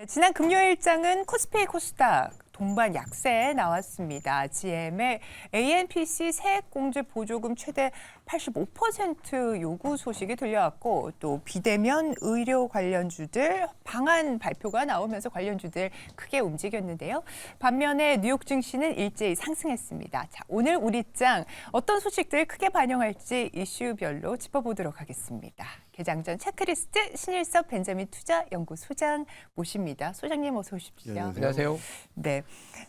지난 금요일장은 코스피 코스닥 동반 약세에 나왔습니다. GM의 ANPC 세액공제 보조금 최대 85% 요구 소식이 들려왔고 또 비대면 의료 관련주들 방한 발표가 나오면서 관련주들 크게 움직였는데요. 반면에 뉴욕 증시는 일제히 상승했습니다. 자, 오늘 우리장 어떤 소식들 크게 반영할지 이슈별로 짚어보도록 하겠습니다. 개장 전 체크리스트 신일섭 벤자민 투자연구소장 모십니다. 소장님 어서 오십시오. 안녕하세요. 네,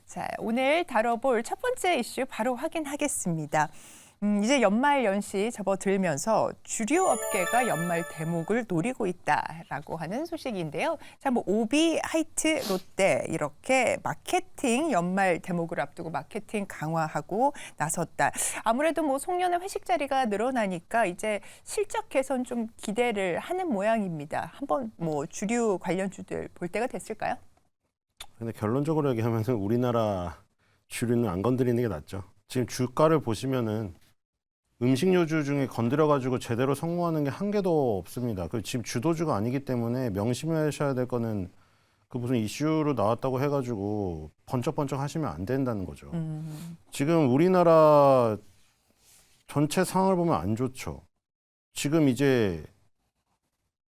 자 오늘 다뤄볼 첫 번째 이슈 바로 확인하겠습니다. 이제 연말 연시 접어들면서 주류 업계가 연말 대목을 노리고 있다라고 하는 소식인데요. 자, 뭐 오비, 하이트, 롯데 이렇게 마케팅 연말 대목을 앞두고 마케팅 강화하고 나섰다. 아무래도 뭐 송년회 회식 자리가 늘어나니까 이제 실적 개선 좀 기대를 하는 모양입니다. 한번 뭐 주류 관련주들 볼 때가 됐을까요? 근데 결론적으로 얘기하면 우리나라 주류는 안 건드리는 게 낫죠. 지금 주가를 보시면은 음식료주 중에 건드려가지고 제대로 성공하는 게 한 개도 없습니다. 그 지금 주도주가 아니기 때문에 명심하셔야 될 거는 그 무슨 이슈로 나왔다고 해가지고 번쩍번쩍 하시면 안 된다는 거죠. 지금 우리나라 전체 상황을 보면 안 좋죠. 지금 이제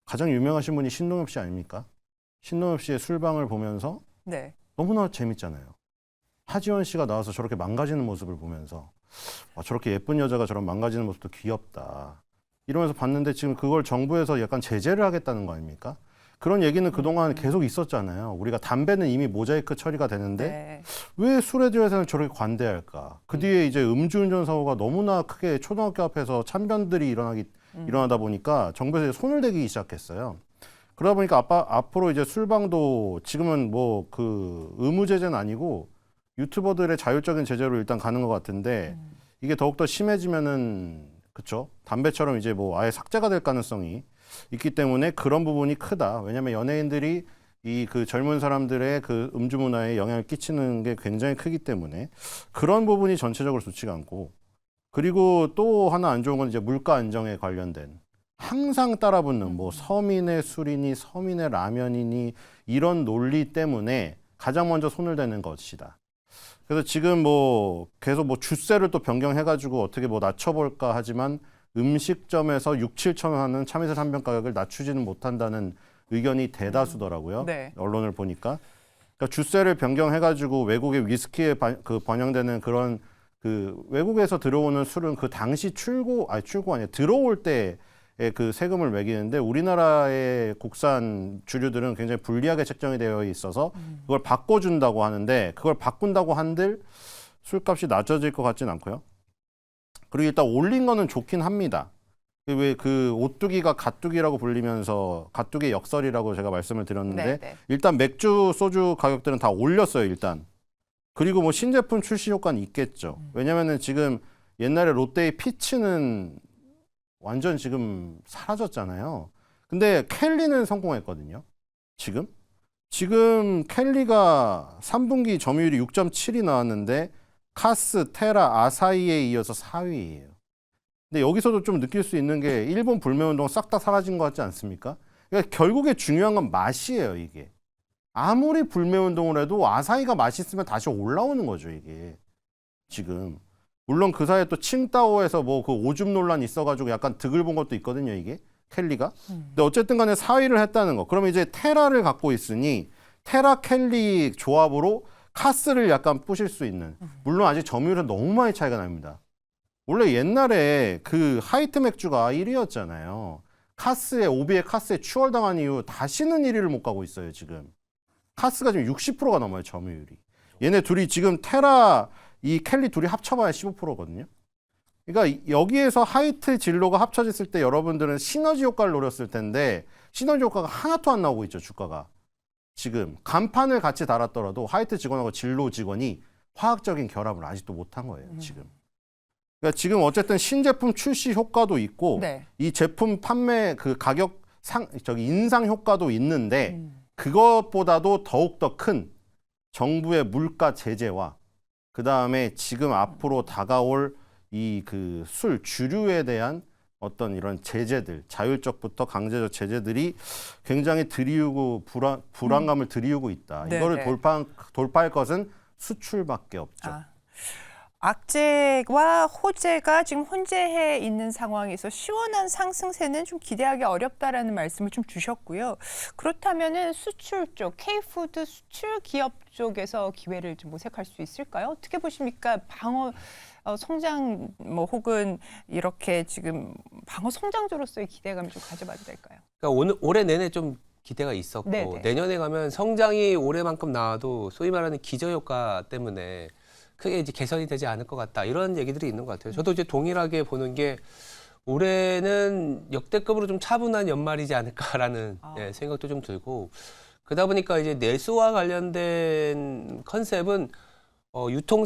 가장 유명하신 분이 신동엽 씨 아닙니까? 신동엽 씨의 술방을 보면서 네. 너무나 재밌잖아요. 하지원 씨가 나와서 저렇게 망가지는 모습을 보면서 저렇게 예쁜 여자가 저런 망가지는 모습도 귀엽다. 이러면서 봤는데 지금 그걸 정부에서 약간 제재를 하겠다는 거 아닙니까? 그런 얘기는 그동안 계속 있었잖아요. 우리가 담배는 이미 모자이크 처리가 되는데 네. 왜 술에 대해서는 저렇게 관대할까? 그 뒤에 이제 음주운전 사고가 너무나 크게 초등학교 앞에서 참변들이 일어나다 보니까 정부에서 이제 손을 대기 시작했어요. 그러다 보니까 앞으로 이제 술방도 지금은 뭐 그 의무 제재는 아니고 유튜버들의 자율적인 제재로 일단 가는 것 같은데 이게 더욱더 심해지면은 그쵸? 담배처럼 이제 뭐 아예 삭제가 될 가능성이 있기 때문에 그런 부분이 크다. 왜냐하면 연예인들이 이 그 젊은 사람들의 그 음주 문화에 영향을 끼치는 게 굉장히 크기 때문에 그런 부분이 전체적으로 좋지가 않고 그리고 또 하나 안 좋은 건 이제 물가 안정에 관련된 항상 따라붙는 뭐 서민의 술이니 서민의 라면이니 이런 논리 때문에 가장 먼저 손을 대는 것이다. 그래서 지금 뭐 계속 뭐 주세를 또 변경해가지고 어떻게 뭐 낮춰볼까 하지만 음식점에서 6, 7천 원 하는 참이슬 한 병 가격을 낮추지는 못한다는 의견이 대다수더라고요. 네. 언론을 보니까. 그러니까 주세를 변경해가지고 외국의 위스키에 번영되는 그런 그 외국에서 들어오는 술은 그 당시 출고 아니야 들어올 때 그 세금을 매기는데 우리나라의 국산 주류들은 굉장히 불리하게 책정이 되어 있어서 그걸 바꿔준다고 하는데 그걸 바꾼다고 한들 술값이 낮아질 것 같진 않고요. 그리고 일단 올린 거는 좋긴 합니다. 왜 그 오뚜기가 갓뚜기라고 불리면서 갓뚜기 역설이라고 제가 말씀을 드렸는데 네. 일단 맥주, 소주 가격들은 다 올렸어요 일단. 그리고 뭐 신제품 출시 효과는 있겠죠. 왜냐면은 지금 옛날에 롯데의 피치는 완전 지금 사라졌잖아요. 근데 켈리는 성공했거든요. 지금 켈리가 3분기 점유율이 6.7이 나왔는데 카스, 테라, 아사히에 이어서 4위예요. 근데 여기서도 좀 느낄 수 있는 게 일본 불매운동 싹 다 사라진 것 같지 않습니까? 그러니까 결국에 중요한 건 맛이에요, 이게. 아무리 불매운동을 해도 아사히가 맛있으면 다시 올라오는 거죠, 이게. 지금. 물론 그 사이에 또 칭따오에서 뭐 그 오줌 논란 있어가지고 약간 득을 본 것도 있거든요, 이게. 켈리가. 근데 어쨌든 간에 4위를 했다는 거. 그러면 이제 테라를 갖고 있으니 테라 켈리 조합으로 카스를 약간 부실 수 있는. 물론 아직 점유율은 너무 많이 차이가 납니다. 원래 옛날에 그 하이트 맥주가 1위였잖아요. 오비의 카스에 추월당한 이후 다시는 1위를 못 가고 있어요, 지금. 카스가 지금 60%가 넘어요, 점유율이. 얘네 둘이 지금 테라, 이 켈리 둘이 합쳐봐야 15%거든요. 그러니까 여기에서 하이트 진로가 합쳐졌을 때 여러분들은 시너지 효과를 노렸을 텐데 시너지 효과가 하나도 안 나오고 있죠, 주가가. 지금 간판을 같이 달았더라도 하이트 직원하고 진로 직원이 화학적인 결합을 아직도 못한 거예요, 지금. 그러니까 지금 어쨌든 신제품 출시 효과도 있고 네. 이 제품 판매 그 가격 인상 효과도 있는데 그것보다도 더욱더 큰 정부의 물가 제재와 그 다음에 지금 앞으로 다가올 이 그 술 주류에 대한 어떤 이런 제재들, 자율적부터 강제적 제재들이 굉장히 들이우고 불안감을 들이우고 있다. 네, 이거를 네. 돌파할 것은 수출밖에 없죠. 악재와 호재가 지금 혼재해 있는 상황에서 시원한 상승세는 좀 기대하기 어렵다라는 말씀을 좀 주셨고요. 그렇다면은 수출 쪽, K푸드 수출 기업 쪽에서 기회를 좀 모색할 수 있을까요? 어떻게 보십니까? 방어 성장 뭐 혹은 이렇게 지금 방어 성장주로서의 기대감을 좀 가져봐도 될까요? 그러니까 올해 내내 좀 기대가 있었고 네네. 내년에 가면 성장이 올해만큼 나와도 소위 말하는 기저효과 때문에 크게 이제 개선이 되지 않을 것 같다 이런 얘기들이 있는 것 같아요. 저도 이제 동일하게 보는 게 올해는 역대급으로 좀 차분한 연말이지 않을까라는 생각도 좀 들고 그러다 보니까 이제 내수와 관련된 컨셉은 유통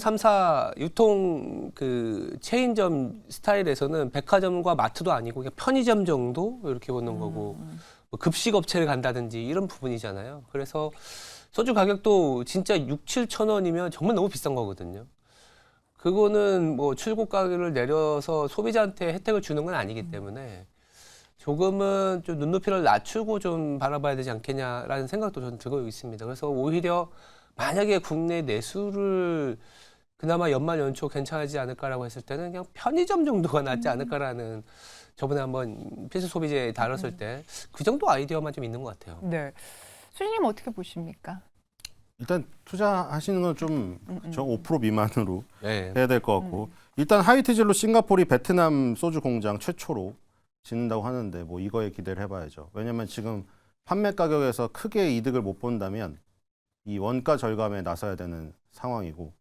그 체인점 스타일에서는 백화점과 마트도 아니고 그냥 편의점 정도 이렇게 보는 거고 뭐 급식 업체를 간다든지 이런 부분이잖아요. 그래서 소주 가격도 진짜 6, 7천 원이면 정말 너무 비싼 거거든요. 그거는 뭐 출고 가격을 내려서 소비자한테 혜택을 주는 건 아니기 때문에 조금은 좀 눈높이를 낮추고 좀 바라봐야 되지 않겠냐라는 생각도 저는 들고 있습니다. 그래서 오히려 만약에 국내 내수를 그나마 연말 연초 괜찮아지지 않을까라고 했을 때는 그냥 편의점 정도가 낫지 않을까라는 저번에 한번 필수 소비재 다뤘을 때 그 정도 아이디어만 좀 있는 것 같아요. 네. 수진님 어떻게 보십니까? 일단 투자하시는 건 좀 5% 미만으로 네. 해야 될 것 같고 일단 하이트진로 싱가포르이 베트남 소주 공장 최초로 짓는다고 하는데 뭐 이거에 기대를 해봐야죠. 왜냐하면 지금 판매 가격에서 크게 이득을 못 본다면 이 원가 절감에 나서야 되는 상황이고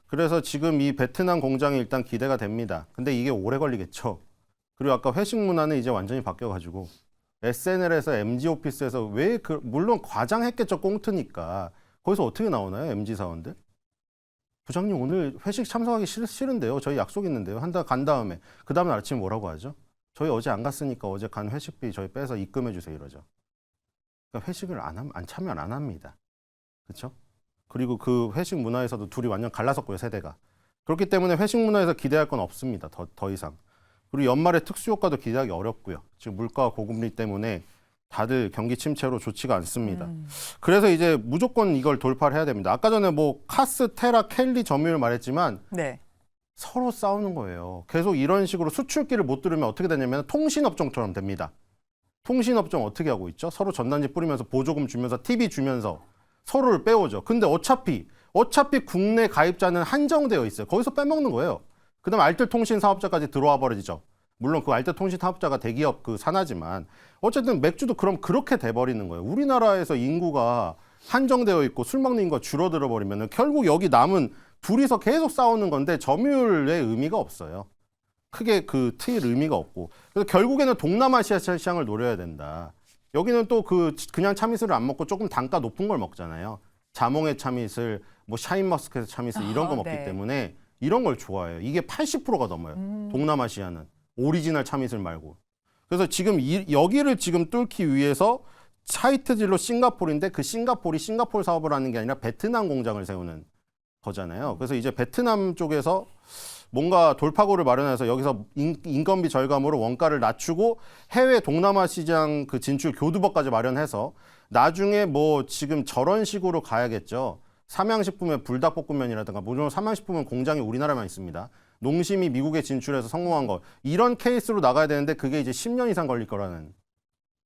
그래서 지금 이 베트남 공장이 일단 기대가 됩니다. 근데 이게 오래 걸리겠죠. 그리고 아까 회식 문화는 이제 완전히 바뀌어가지고 SNL에서 MG 오피스에서 물론 과장했겠죠. 꽁트니까. 거기서 어떻게 나오나요? MG 사원들? 부장님 오늘 회식 참석하기 싫은데요. 저희 약속 있는데요. 간 다음에 그 다음날 아침에 뭐라고 하죠? 저희 어제 안 갔으니까 어제 간 회식비 저희 빼서 입금해 주세요 이러죠. 그러니까 회식을 참여 안 합니다. 그렇죠? 그리고 그 회식 문화에서도 둘이 완전 갈라섰고요. 세대가. 그렇기 때문에 회식 문화에서 기대할 건 없습니다. 더 이상. 그리고 연말에 특수효과도 기대하기 어렵고요. 지금 물가와 고금리 때문에 다들 경기 침체로 좋지가 않습니다. 그래서 이제 무조건 이걸 돌파를 해야 됩니다. 아까 전에 뭐 카스, 테라, 켈리 점유율 말했지만 네. 서로 싸우는 거예요. 계속 이런 식으로 수출기를 못 들으면 어떻게 되냐면 통신업종처럼 됩니다. 통신업종 어떻게 하고 있죠? 서로 전단지 뿌리면서 보조금 주면서 TV 주면서 서로를 빼오죠. 근데 어차피 국내 가입자는 한정되어 있어요. 거기서 빼먹는 거예요. 그다음에 알뜰통신 사업자까지 들어와 버리죠. 물론 그 알뜰통신 사업자가 대기업 그 산하지만 어쨌든 맥주도 그럼 그렇게 돼버리는 거예요. 우리나라에서 인구가 한정되어 있고 술 먹는 인구가 줄어들어 버리면 결국 여기 남은 둘이서 계속 싸우는 건데 점유율의 의미가 없어요. 크게 그 트일 의미가 없고 그래서 결국에는 동남아시아 시장을 노려야 된다. 여기는 또 그냥 참이슬을 안 먹고 조금 단가 높은 걸 먹잖아요. 자몽의 참이슬, 뭐 샤인머스켓 참이슬 이런 거 먹기 네. 때문에 이런 걸 좋아해요. 이게 80%가 넘어요. 동남아시아는 오리지널 참이슬 말고. 그래서 지금 여기를 지금 뚫기 위해서 하이트진로 싱가포르인데 그 싱가포르 사업을 하는 게 아니라 베트남 공장을 세우는 거잖아요. 그래서 이제 베트남 쪽에서 뭔가 돌파구를 마련해서 여기서 인건비 절감으로 원가를 낮추고 해외 동남아 시장 그 진출 교두보까지 마련해서 나중에 뭐 지금 저런 식으로 가야겠죠. 삼양식품의 불닭볶음면이라든가 물론 삼양식품은 공장이 우리나라만 있습니다. 농심이 미국에 진출해서 성공한 거 이런 케이스로 나가야 되는데 그게 이제 10년 이상 걸릴 거라는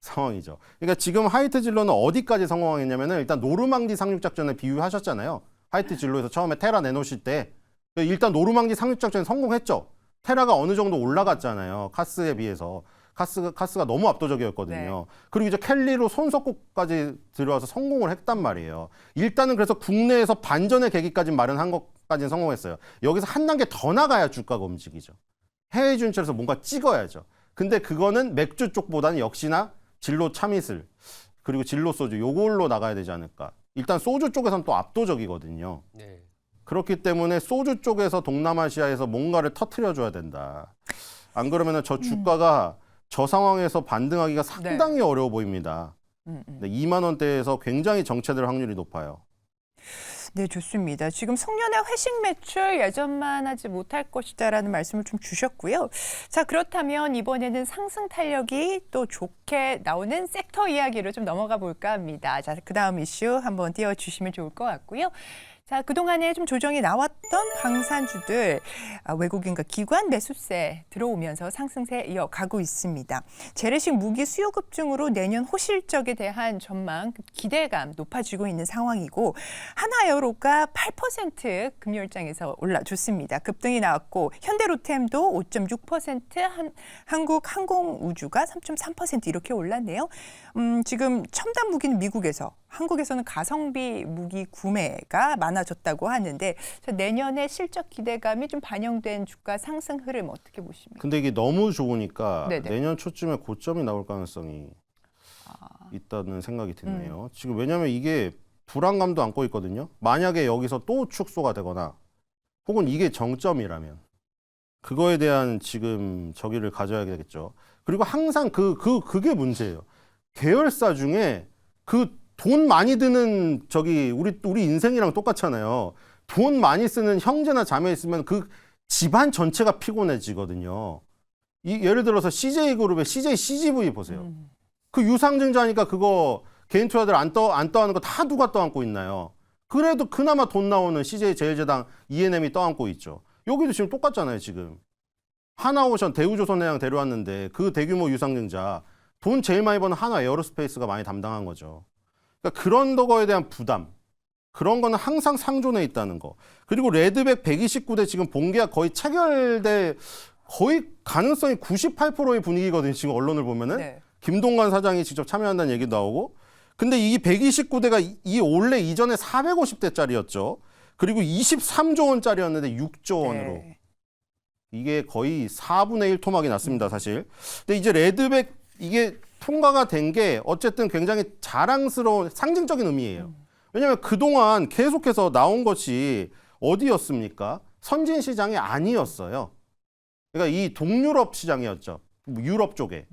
상황이죠. 그러니까 지금 하이트진로는 어디까지 성공하겠냐면은 일단 노르망디 상륙작전에 비유하셨잖아요. 하이트진로에서 처음에 테라 내놓으실 때 일단 노르망디 상륙작전에 성공했죠. 테라가 어느 정도 올라갔잖아요. 카스에 비해서. 카스가 너무 압도적이었거든요. 네. 그리고 이제 켈리로 손석구까지 들어와서 성공을 했단 말이에요. 일단은 그래서 국내에서 반전의 계기까지 마련한 것까지는 성공했어요. 여기서 한 단계 더 나가야 주가가 움직이죠. 해외 진출에서 뭔가 찍어야죠. 근데 그거는 맥주 쪽보다는 역시나 진로 참이슬 그리고 진로 소주 요걸로 나가야 되지 않을까. 일단 소주 쪽에서는 또 압도적이거든요. 네. 그렇기 때문에 소주 쪽에서 동남아시아에서 뭔가를 터트려줘야 된다. 안 그러면 저 주가가 저 상황에서 반등하기가 상당히 어려워 보입니다. 네, 2만 원대에서 굉장히 정체될 확률이 높아요. 네, 좋습니다. 지금 송년회 회식 매출 예전만 하지 못할 것이다라는 말씀을 좀 주셨고요. 자, 그렇다면 이번에는 상승 탄력이 또 좋게 나오는 섹터 이야기로 좀 넘어가 볼까 합니다. 자, 그다음 이슈 한번 띄워주시면 좋을 것 같고요. 자, 그동안에 좀 조정이 나왔던 방산주들 외국인과 기관 매수세 들어오면서 상승세 이어가고 있습니다. 재래식 무기 수요 급증으로 내년 호실적에 대한 전망, 기대감 높아지고 있는 상황이고 하나에어로가 8% 금요일장에서 올라줬습니다. 급등이 나왔고 현대로템도 5.6%, 한국항공우주가 3.3% 이렇게 올랐네요. 지금 첨단 무기는 미국에서, 한국에서는 가성비 무기 구매가 많아졌다고 하는데 내년에 실적 기대감이 좀 반영된 주가 상승 흐름 어떻게 보십니까? 근데 이게 너무 좋으니까 네네. 내년 초쯤에 고점이 나올 가능성이 있다는 생각이 드네요. 지금 왜냐하면 이게 불안감도 안고 있거든요. 만약에 여기서 또 축소가 되거나 혹은 이게 정점이라면 그거에 대한 지금 저기를 가져야 되겠죠. 그리고 항상 그게 문제예요. 계열사 중에 그 돈 많이 드는 저기 우리 인생이랑 똑같잖아요. 돈 많이 쓰는 형제나 자매 있으면 그 집안 전체가 피곤해지거든요. 예를 들어서 CJ그룹의 CJ CGV 보세요. 그 유상증자니까 그거 개인 투자들 안 떠안는 거 다 누가 떠안고 있나요? 그래도 그나마 돈 나오는 CJ 제일제당 ENM이 떠안고 있죠. 여기도 지금 똑같잖아요, 지금. 하나오션 대우조선해양 데려왔는데 그 대규모 유상증자 돈 제일 많이 버는 하나 에어로스페이스가 많이 담당한 거죠. 그러니까 그런 거에 대한 부담, 그런 거는 항상 상존해 있다는 거. 그리고 레드백 129대 지금 본계약 거의 체결될 거의 가능성이 98%의 분위기거든요. 지금 언론을 보면은 네. 김동관 사장이 직접 참여한다는 얘기도 나오고. 근데 이 129대가 원래 이전에 450대짜리였죠. 그리고 23조 원짜리였는데 6조 원으로. 네. 이게 거의 4분의 1 토막이 났습니다, 사실. 근데 이제 레드백 이게 통과가 된 게 어쨌든 굉장히 자랑스러운 상징적인 의미예요. 왜냐하면 그동안 계속해서 나온 것이 어디였습니까? 선진 시장이 아니었어요. 그러니까 이 동유럽 시장이었죠. 유럽 쪽에.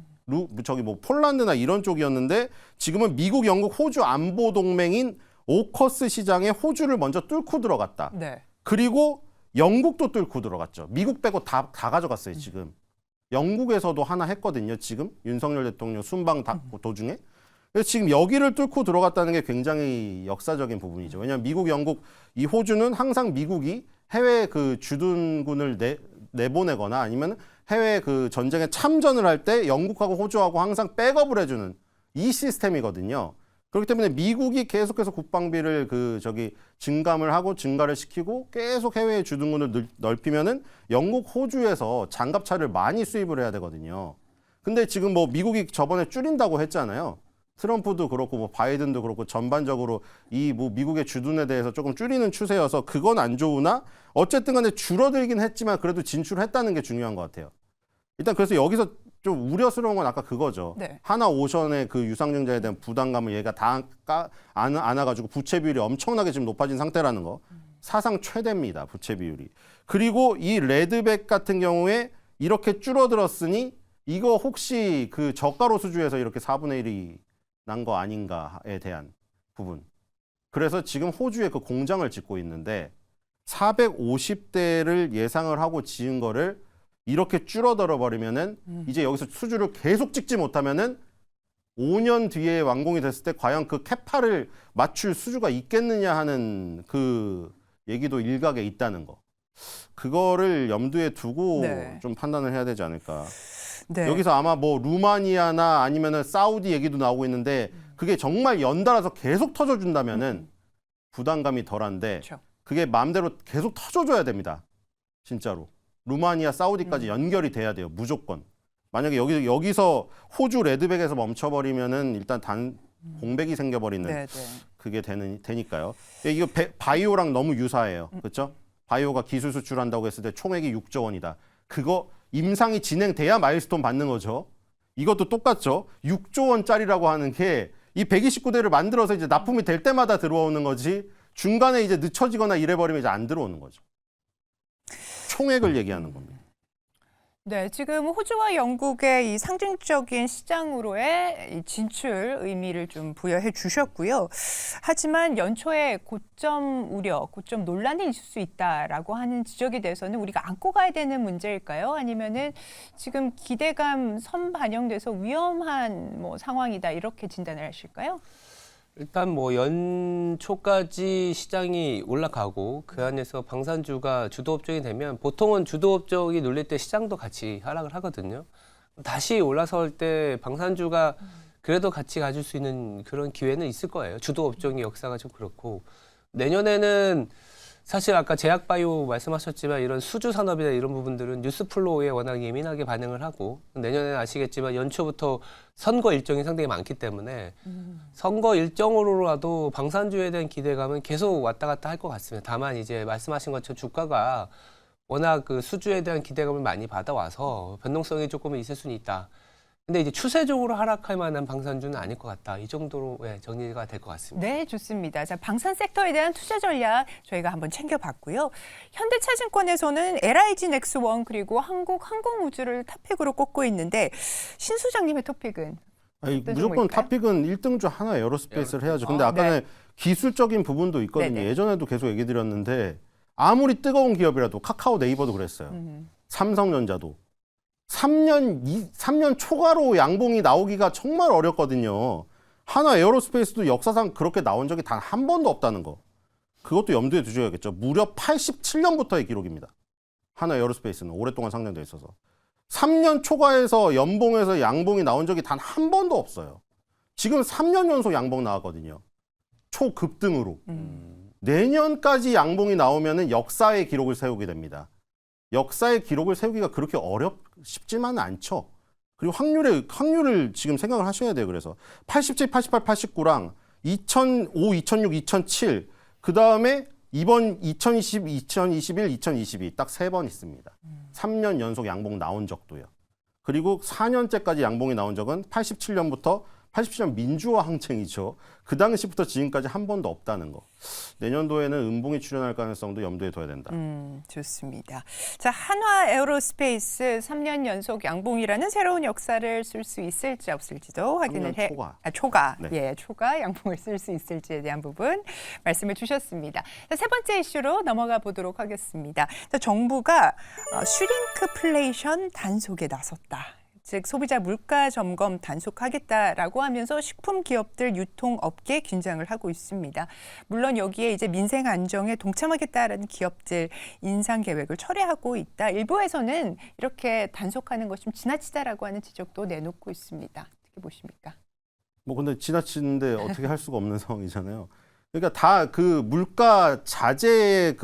저기 뭐 폴란드나 이런 쪽이었는데 지금은 미국, 영국, 호주 안보 동맹인 오커스 시장에 호주를 먼저 뚫고 들어갔다. 네. 그리고 영국도 뚫고 들어갔죠. 미국 빼고 다 가져갔어요, 지금. 영국에서도 하나 했거든요, 지금. 윤석열 대통령 순방 도중에. 그래서 지금 여기를 뚫고 들어갔다는 게 굉장히 역사적인 부분이죠. 왜냐하면 미국, 영국, 이 호주는 항상 미국이 해외 그 주둔군을 내보내거나 아니면 해외 그 전쟁에 참전을 할 때 영국하고 호주하고 항상 백업을 해주는 이 시스템이거든요. 그렇기 때문에 미국이 계속해서 국방비를 증감을 하고 증가를 시키고 계속 해외의 주둔군을 넓히면은 영국, 호주에서 장갑차를 많이 수입을 해야 되거든요. 근데 지금 뭐 미국이 저번에 줄인다고 했잖아요. 트럼프도 그렇고 뭐 바이든도 그렇고 전반적으로 이 뭐 미국의 주둔에 대해서 조금 줄이는 추세여서 그건 안 좋으나 어쨌든 간에 줄어들긴 했지만 그래도 진출했다는 게 중요한 것 같아요. 일단 그래서 여기서 좀 우려스러운 건 아까 그거죠. 네. 하나오션의 그 유상증자에 대한 부담감을 얘가 다 안아가지고 부채 비율이 엄청나게 지금 높아진 상태라는 거. 사상 최대입니다. 부채 비율이. 그리고 이 레드백 같은 경우에 이렇게 줄어들었으니 이거 혹시 그 저가로 수주에서 이렇게 4분의 1이 난 거 아닌가에 대한 부분. 그래서 지금 호주에 그 공장을 짓고 있는데 450대를 예상을 하고 지은 거를 이렇게 줄어들어 버리면은 이제 여기서 수주를 계속 찍지 못하면은 5년 뒤에 완공이 됐을 때 과연 그 캐파를 맞출 수주가 있겠느냐 하는 그 얘기도 일각에 있다는 거. 그거를 염두에 두고 네. 좀 판단을 해야 되지 않을까. 네. 여기서 아마 뭐 루마니아나 아니면은 사우디 얘기도 나오고 있는데 그게 정말 연달아서 계속 터져준다면은 부담감이 덜한데 그렇죠. 그게 마음대로 계속 터져줘야 됩니다. 진짜로. 루마니아, 사우디까지 연결이 돼야 돼요. 무조건. 만약에 여기서 호주 레드백에서 멈춰버리면은 일단 공백이 생겨버리는 네, 네. 그게 되니까요. 이거 바이오랑 너무 유사해요. 그렇죠? 바이오가 기술 수출한다고 했을 때 총액이 6조 원이다. 그거 임상이 진행돼야 마일스톤 받는 거죠. 이것도 똑같죠. 6조 원짜리라고 하는 게 이 129대를 만들어서 이제 납품이 될 때마다 들어오는 거지 중간에 이제 늦춰지거나 이래버리면 이제 안 들어오는 거죠. 총액을 얘기하는 겁니다. 네, 지금 호주와 영국의 이 상징적인 시장으로의 이 진출 의미를 좀 부여해 주셨고요. 하지만 연초에 고점 우려, 고점 논란이 있을 수 있다라고 하는 지적에 대해서는 우리가 안고 가야 되는 문제일까요? 아니면은 지금 기대감 선반영돼서 위험한 뭐 상황이다 이렇게 진단을 하실까요? 일단 뭐 연초까지 시장이 올라가고 그 안에서 방산주가 주도 업종이 되면 보통은 주도 업종이 눌릴 때 시장도 같이 하락을 하거든요. 다시 올라설 때 방산주가 그래도 같이 가질 수 있는 그런 기회는 있을 거예요. 주도 업종의 역사가 좀 그렇고 내년에는 사실 아까 제약바이오 말씀하셨지만 이런 수주 산업이나 이런 부분들은 뉴스 플로우에 워낙 예민하게 반응을 하고 내년에는 아시겠지만 연초부터 선거 일정이 상당히 많기 때문에 선거 일정으로라도 방산주에 대한 기대감은 계속 왔다 갔다 할 것 같습니다. 다만 이제 말씀하신 것처럼 주가가 워낙 그 수주에 대한 기대감을 많이 받아와서 변동성이 조금은 있을 수는 있다. 근데 이제 추세적으로 하락할 만한 방산주는 아닐 것 같다. 이 정도로 정리가 될 것 같습니다. 네, 좋습니다. 자, 방산 섹터에 대한 투자 전략 저희가 한번 챙겨봤고요. 현대차증권에서는 LIG 넥스원 그리고 한국항공우주를 탑픽으로 꼽고 있는데 신 소장님의 토픽은 아니, 어떤 무조건 종목일까요? 탑픽은 1등주 하나 에어로스페이스를 해야죠. 근데 아까 네. 기술적인 부분도 있거든요. 네네. 예전에도 계속 얘기 드렸는데 아무리 뜨거운 기업이라도 카카오 네이버도 그랬어요. 삼성전자도 3년 초과로 양봉이 나오기가 정말 어렵거든요. 하나 에어로스페이스도 역사상 그렇게 나온 적이 단 한 번도 없다는 거. 그것도 염두에 두셔야겠죠. 무려 87년부터의 기록입니다. 하나 에어로스페이스는 오랫동안 상장돼 있어서. 3년 초과해서 연봉에서 양봉이 나온 적이 단 한 번도 없어요. 지금 3년 연속 양봉 나왔거든요. 초급등으로. 내년까지 양봉이 나오면 역사의 기록을 세우게 됩니다. 역사의 기록을 세우기가 그렇게 쉽지만은 않죠. 그리고 확률을 지금 생각을 하셔야 돼요. 그래서 87, 88, 89랑 2005, 2006, 2007, 그 다음에 이번 2020, 2021, 2022 딱 3번 있습니다. 3년 연속 양봉 나온 적도요. 그리고 4년째까지 양봉이 나온 적은 87년부터 87년 민주화 항쟁이죠. 그 당시부터 지금까지 한 번도 없다는 거. 내년도에는 음봉이 출현할 가능성도 염두에 둬야 된다. 좋습니다. 자, 한화 에어로스페이스 3년 연속 양봉이라는 새로운 역사를 쓸 수 있을지 없을지도 확인을 3년 초과. 초과. 네. 예, 초과 양봉을 쓸 수 있을지에 대한 부분 말씀을 주셨습니다. 자, 세 번째 이슈로 넘어가 보도록 하겠습니다. 자, 정부가 슈링크플레이션 단속에 나섰다. 즉 소비자 물가 점검 단속하겠다라고 하면서 식품 기업들 유통업계 긴장을 하고 있습니다. 물론 여기에 이제 민생 안정에 동참하겠다라는 기업들 인상 계획을 철회하고 있다. 일부에서는 이렇게 단속하는 것이 좀 지나치다라고 하는 지적도 내놓고 있습니다. 어떻게 보십니까? 뭐 근데 지나치는데 어떻게 할 수가 없는 상황이잖아요. 그러니까 다 그 물가 자재에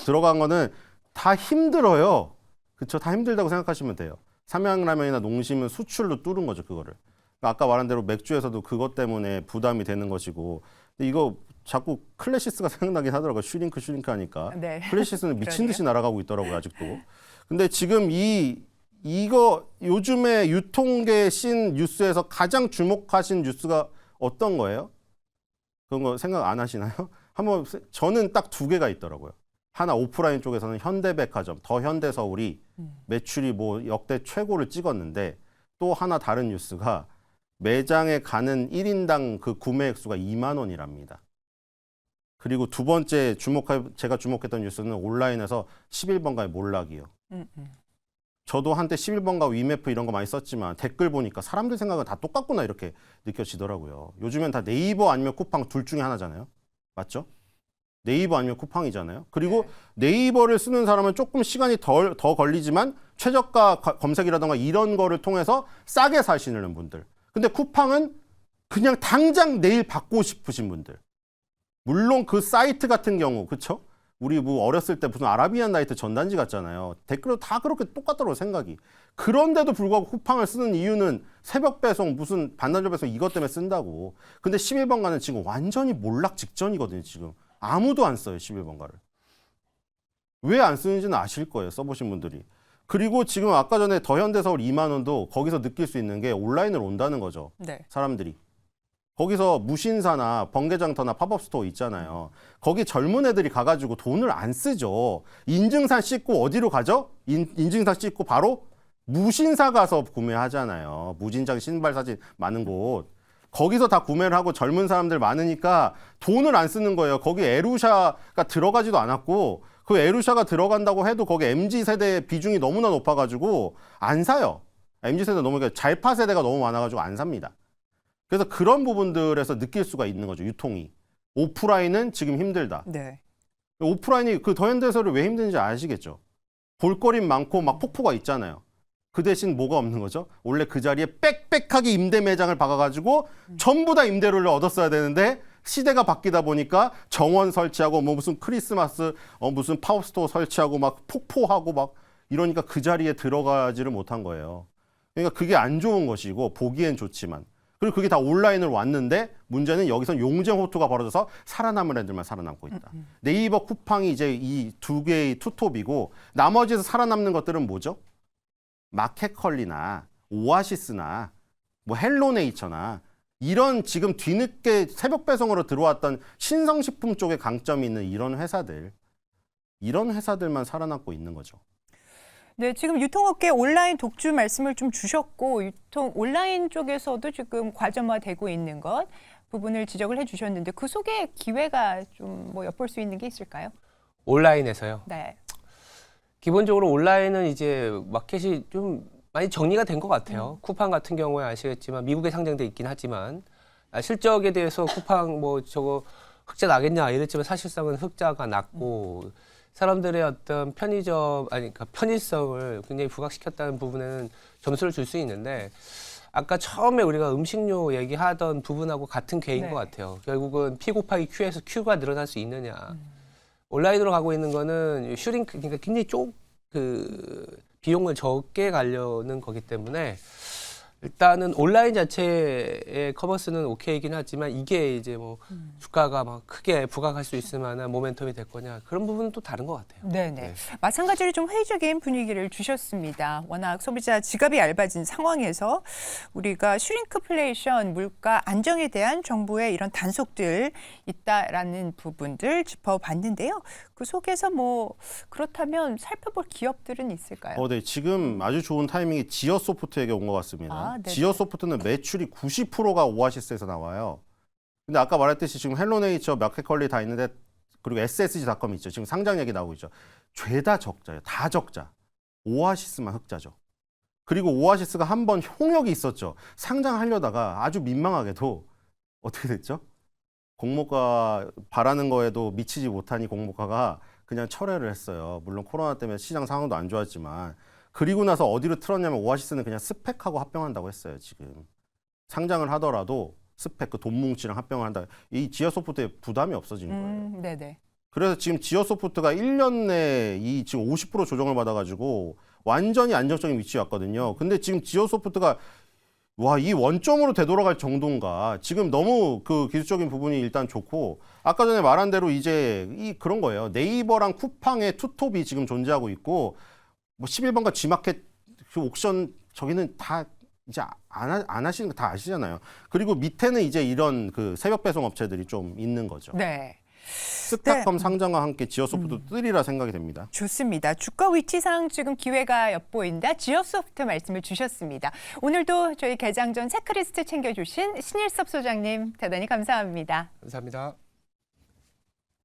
들어간 거는 다 힘들어요. 그렇죠? 다 힘들다고 생각하시면 돼요. 삼양라면이나 농심은 수출로 뚫은 거죠, 그거를. 아까 말한 대로 맥주에서도 그것 때문에 부담이 되는 것이고. 근데 이거 자꾸 클래시스가 생각나긴 하더라고요. 슈링크 하니까. 네. 클래시스는 미친 듯이 날아가고 있더라고요, 아직도. 근데 지금 이거 요즘에 유통계 신 뉴스에서 가장 주목하신 뉴스가 어떤 거예요? 그런 거 생각 안 하시나요? 저는 딱 2개가 있더라고요. 하나 오프라인 쪽에서는 현대백화점, 더 현대서울이 매출이 뭐 역대 최고를 찍었는데 또 하나 다른 뉴스가 매장에 가는 1인당 그 구매 액수가 2만 원이랍니다. 그리고 두 번째 제가 주목했던 뉴스는 온라인에서 11번가의 몰락이요. 저도 한때 11번가 위메프 이런 거 많이 썼지만 댓글 보니까 사람들 생각은 다 똑같구나 이렇게 느껴지더라고요. 요즘엔 다 네이버 아니면 쿠팡 둘 중에 하나잖아요. 맞죠? 네이버 아니면 쿠팡이잖아요. 그리고 네이버를 쓰는 사람은 조금 시간이 더 걸리지만 최저가 검색이라던가 이런 거를 통해서 싸게 사시는 분들. 근데 쿠팡은 그냥 당장 내일 받고 싶으신 분들. 물론 그 사이트 같은 경우, 그렇죠? 우리 뭐 어렸을 때 무슨 아라비안 나이트 전단지 같잖아요. 댓글로 다 그렇게 똑같더라고 생각이. 그런데도 불구하고 쿠팡을 쓰는 이유는 새벽 배송 무슨 반나절 배송 이것 때문에 쓴다고. 근데 11번가는 지금 완전히 몰락 직전이거든요. 지금 아무도 안 써요. 11번가를. 왜 안 쓰는지는 아실 거예요. 써보신 분들이. 그리고 지금 아까 전에 더 현대서울 2만 원도 거기서 느낄 수 있는 게 온라인으로 온다는 거죠. 네. 사람들이. 거기서 무신사나 번개장터나 팝업스토어 있잖아요. 거기 젊은 애들이 가가지고 돈을 안 쓰죠. 인증샷 찍고 어디로 가죠? 인증샷 찍고 바로 무신사 가서 구매하잖아요. 무진장 신발 사진 많은 곳. 거기서 다 구매를 하고 젊은 사람들 많으니까 돈을 안 쓰는 거예요. 거기 에루샤가 들어가지도 않았고 그 에루샤가 들어간다고 해도 거기 MZ세대 비중이 너무나 높아가지고 안 사요. MZ세대 너무 잘파 세대가 너무 많아가지고 안 삽니다. 그래서 그런 부분들에서 느낄 수가 있는 거죠. 유통이. 오프라인은 지금 힘들다. 네. 오프라인이 그 더현대에서를 왜 힘든지 아시겠죠? 볼거리 많고 막 폭포가 있잖아요. 그 대신 뭐가 없는 거죠? 원래 그 자리에 빽빽하게 임대 매장을 박아가지고 전부 다 임대료를 얻었어야 되는데 시대가 바뀌다 보니까 정원 설치하고 뭐 무슨 크리스마스 무슨 파워스토어 설치하고 막 폭포하고 막 이러니까 그 자리에 들어가지를 못한 거예요. 그러니까 그게 안 좋은 것이고 보기엔 좋지만 그리고 그게 다 온라인으로 왔는데 문제는 여기선 용쟁호투가 벌어져서 살아남은 애들만 살아남고 있다. 네이버 쿠팡이 이제 이 두 개의 투톱이고 나머지에서 살아남는 것들은 뭐죠? 마켓컬리나 오아시스나 뭐 헬로네이처나 이런 지금 뒤늦게 새벽 배송으로 들어왔던 신성식품 쪽에 강점이 있는 이런 회사들만 살아남고 있는 거죠. 네, 지금 유통업계 온라인 독주 말씀을 좀 주셨고 온라인 쪽에서도 지금 과점화되고 있는 것 부분을 지적을 해주셨는데 그 속에 기회가 좀 뭐 엿볼 수 있는 게 있을까요? 온라인에서요. 네. 기본적으로 온라인은 이제 마켓이 좀 많이 정리가 된 것 같아요. 쿠팡 같은 경우에 아시겠지만 미국에 상장돼 있긴 하지만 실적에 대해서 쿠팡 뭐 저거 흑자 나겠냐 이랬지만 사실상은 흑자가 났고 사람들의 어떤 그러니까 편의성을 굉장히 부각시켰다는 부분에는 점수를 줄 수 있는데 아까 처음에 우리가 음식료 얘기하던 부분하고 같은 궤인 것 같아요. 결국은 P 곱하기 Q에서 Q가 늘어날 수 있느냐. 온라인으로 가고 있는 거는 슈링크, 그러니까 굉장히 비용을 적게 가려는 거기 때문에 일단은 온라인 자체의 커머스는 오케이긴 하지만 이게 이제 뭐 주가가 막 크게 부각할 수 있을 만한 모멘텀이 될 거냐 그런 부분은 또 다른 것 같아요. 네네. 네. 마찬가지로 좀 회의적인 분위기를 주셨습니다. 워낙 소비자 지갑이 얇아진 상황에서 우리가 슈링크플레이션, 물가 안정에 대한 정부의 이런 단속들 있다라는 부분들 짚어봤는데요. 그 속에서 뭐 그렇다면 살펴볼 기업들은 있을까요? 네, 지금 아주 좋은 타이밍이 지어소프트에게 온 것 같습니다. 네네. 지어소프트는 매출이 90%가 오아시스에서 나와요. 근데 아까 말했듯이 지금 헬로네이처, 마켓컬리 다 있는데 그리고 SSG닷컴 있죠. 지금 상장 얘기 나오고 있죠. 죄다 적자예요. 다 적자. 오아시스만 흑자죠. 그리고 오아시스가 한 번 홍역이 있었죠. 상장하려다가 아주 민망하게도 어떻게 됐죠? 공모가 바라는 거에도 미치지 못하니 공모가가 그냥 철회를 했어요. 물론 코로나 때문에 시장 상황도 안 좋았지만 그리고 나서 어디로 틀었냐면 오아시스는 그냥 스펙하고 합병한다고 했어요. 지금 상장을 하더라도 스펙 그 돈 뭉치랑 합병을 한다. 이 지어소프트에 부담이 없어진 거예요. 네네. 그래서 지금 지어소프트가 1년 내에 이 지금 50% 조정을 받아가지고 완전히 안정적인 위치에 왔거든요. 근데 지금 지어소프트가 이 원점으로 되돌아갈 정도인가. 지금 너무 그 기술적인 부분이 일단 좋고 아까 전에 말한 대로 이제 그런 거예요. 네이버랑 쿠팡의 투톱이 지금 존재하고 있고 뭐 11번가 G마켓 그 옥션 저기는 다 이제 안 하시는 거 다 아시잖아요. 그리고 밑에는 이제 이런 그 새벽 배송 업체들이 좀 있는 거죠. 네. 스타컴 상장과 함께 지어소프트 뜨리라 생각이 됩니다. 좋습니다. 주가 위치상 지금 기회가 엿보인다. 지어소프트 말씀을 주셨습니다. 오늘도 저희 개장 전 체크리스트 챙겨주신 신일섭 소장님 대단히 감사합니다. 감사합니다.